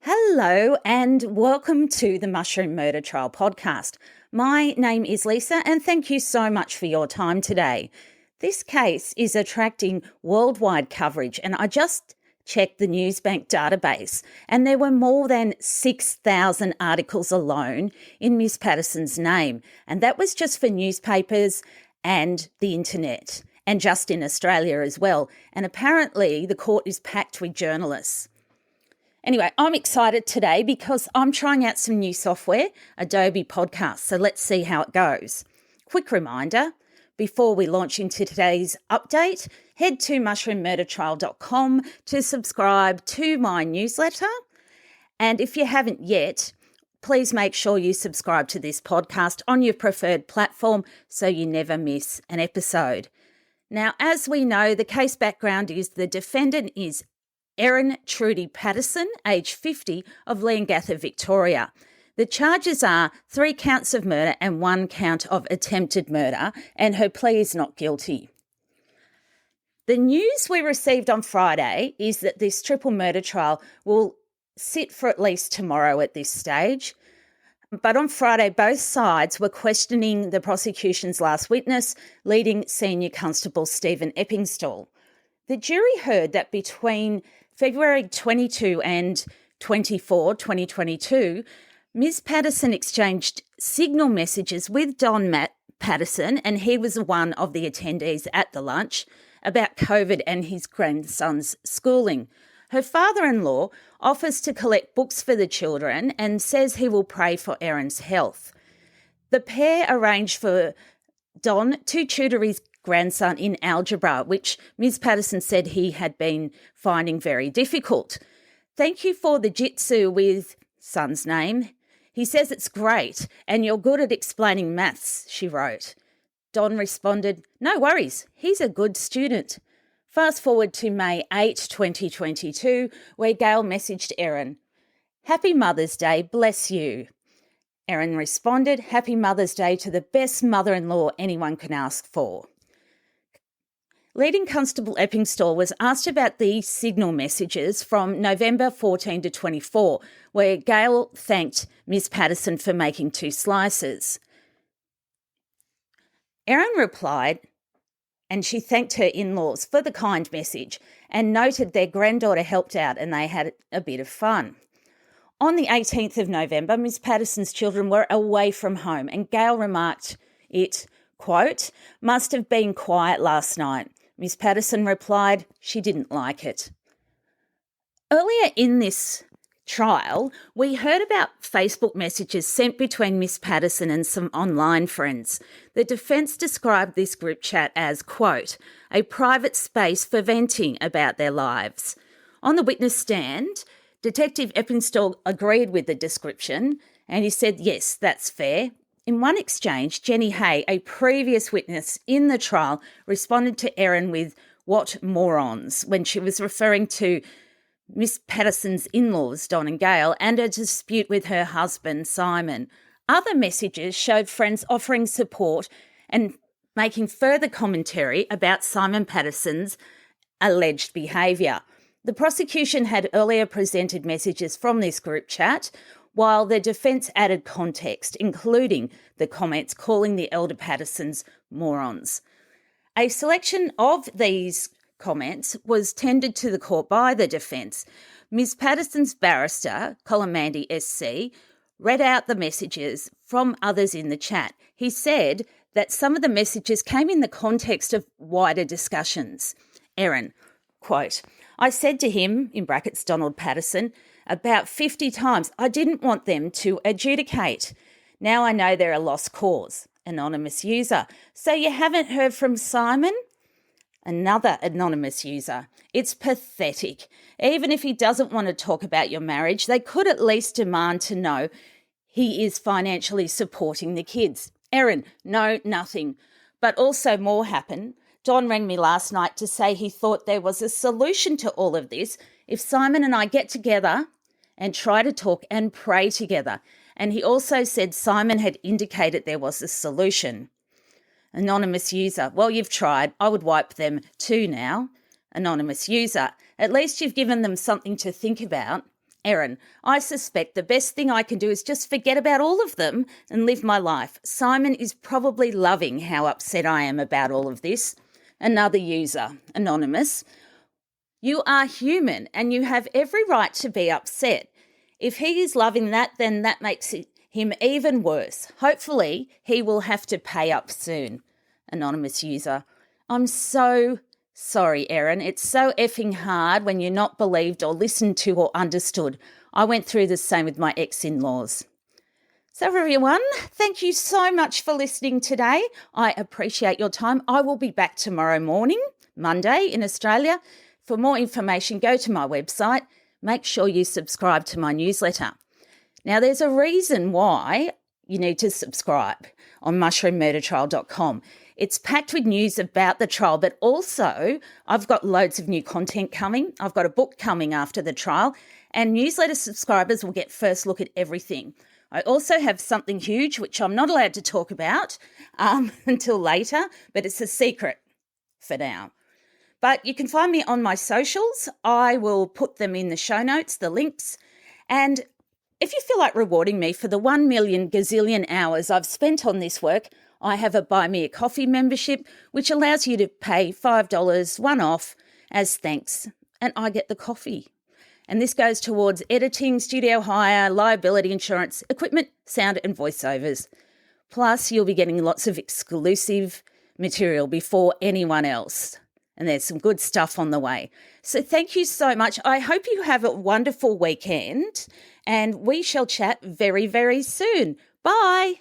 Hello and welcome to the Mushroom Murder Trial podcast. My name is Lisa and thank you so much for your time today. This case is attracting worldwide coverage and I just checked the Newsbank database and there were more than 6,000 articles alone in Ms Patterson's name, and that was just for newspapers and the internet and just in Australia as well, and apparently the court is packed with journalists. Anyway, I'm excited today because I'm trying out some new software, Adobe Podcast, so let's see how it goes. Quick reminder, before we launch into today's update, head to mushroommurdertrial.com to subscribe to my newsletter. And if you haven't yet, please make sure you subscribe to this podcast on your preferred platform so you never miss an episode. Now, as we know, the case background is the defendant is Erin Trudy Patterson, age 50, of Leongatha, Victoria. The charges are 3 counts of murder and 1 count of attempted murder, and her plea is not guilty. The news we received on Friday is that this triple murder trial will sit for at least tomorrow at this stage. But on Friday, both sides were questioning the prosecution's last witness, leading Senior Constable Stephen Eppingstall. The jury heard that between February 22 and 24, 2022, Ms Patterson exchanged signal messages with Don Patterson, and he was one of the attendees at the lunch, about COVID and his grandson's schooling. Her father-in-law offers to collect books for the children and says he will pray for Erin's health. The pair arranged for Don to tutor his grandson in algebra, which Ms Patterson said he had been finding very difficult. Thank you for the jitsu with son's name. He says it's great and you're good at explaining maths, she wrote. Don responded, no worries, he's a good student. Fast forward to May 8, 2022, where Gail messaged Erin, Happy Mother's Day, bless you. Erin responded, Happy Mother's Day to the best mother-in-law anyone can ask for. Leading Constable Eppingstall was asked about these signal messages from November 14 to 24, where Gail thanked Ms Patterson for making 2 slices. Erin replied, and she thanked her in-laws for the kind message and noted their granddaughter helped out and they had a bit of fun. On the 18th of November, Ms Patterson's children were away from home and Gail remarked it, quote, must have been quiet last night. Ms Patterson replied she didn't like it. Earlier in this trial, we heard about Facebook messages sent between Ms Patterson and some online friends. The defence described this group chat as, quote, a private space for venting about their lives. On the witness stand, Detective Eppingstall agreed with the description and he said, yes, that's fair. In one exchange, Jenny Hay, a previous witness in the trial, responded to Erin with, what morons, when she was referring to Ms Patterson's in-laws, Don and Gail, and a dispute with her husband, Simon. Other messages showed friends offering support and making further commentary about Simon Patterson's alleged behaviour. The prosecution had earlier presented messages from this group chat, while the defence added context, including the comments calling the elder Pattersons morons. A selection of these comments was tendered to the court by the defence. Ms Patterson's barrister, Colin Mandy SC, read out the messages from others in the chat. He said that some of the messages came in the context of wider discussions. Erin, quote, I said to him, in brackets Donald Patterson, about 50 times, I didn't want them to adjudicate. Now I know they're a lost cause. Anonymous user. So you haven't heard from Simon? Another anonymous user. It's pathetic. Even if he doesn't want to talk about your marriage, they could at least demand to know he is financially supporting the kids. Erin, no, nothing. But also more happened. Don rang me last night to say he thought there was a solution to all of this if Simon and I get together and try to talk and pray together. And he also said Simon had indicated there was a solution. Anonymous user, well, you've tried. I would wipe them too now. Anonymous user, at least you've given them something to think about. Erin, I suspect the best thing I can do is just forget about all of them and live my life. Simon is probably loving how upset I am about all of this. Another user, anonymous. You are human and you have every right to be upset. If he is loving that, then that makes him even worse. Hopefully, he will have to pay up soon. Anonymous user. I'm so sorry, Erin. It's so effing hard when you're not believed or listened to or understood. I went through the same with my ex-in-laws. So everyone, thank you so much for listening today. I appreciate your time. I will be back tomorrow morning, Monday in Australia. For more information, go to my website. Make sure you subscribe to my newsletter. Now, there's a reason why you need to subscribe on mushroommurdertrial.com. It's packed with news about the trial, but also I've got loads of new content coming. I've got a book coming after the trial, and newsletter subscribers will get first look at everything. I also have something huge, which I'm not allowed to talk about until later, but it's a secret for now. But you can find me on my socials. I will put them in the show notes, the links. And if you feel like rewarding me for the 1 million gazillion hours I've spent on this work, I have a Buy Me a Coffee membership, which allows you to pay $5 one-off as thanks, and I get the coffee. And this goes towards editing, studio hire, liability insurance, equipment, sound and voiceovers. Plus, you'll be getting lots of exclusive material before anyone else. And there's some good stuff on the way. So thank you so much. I hope you have a wonderful weekend, and we shall chat very, very soon. Bye.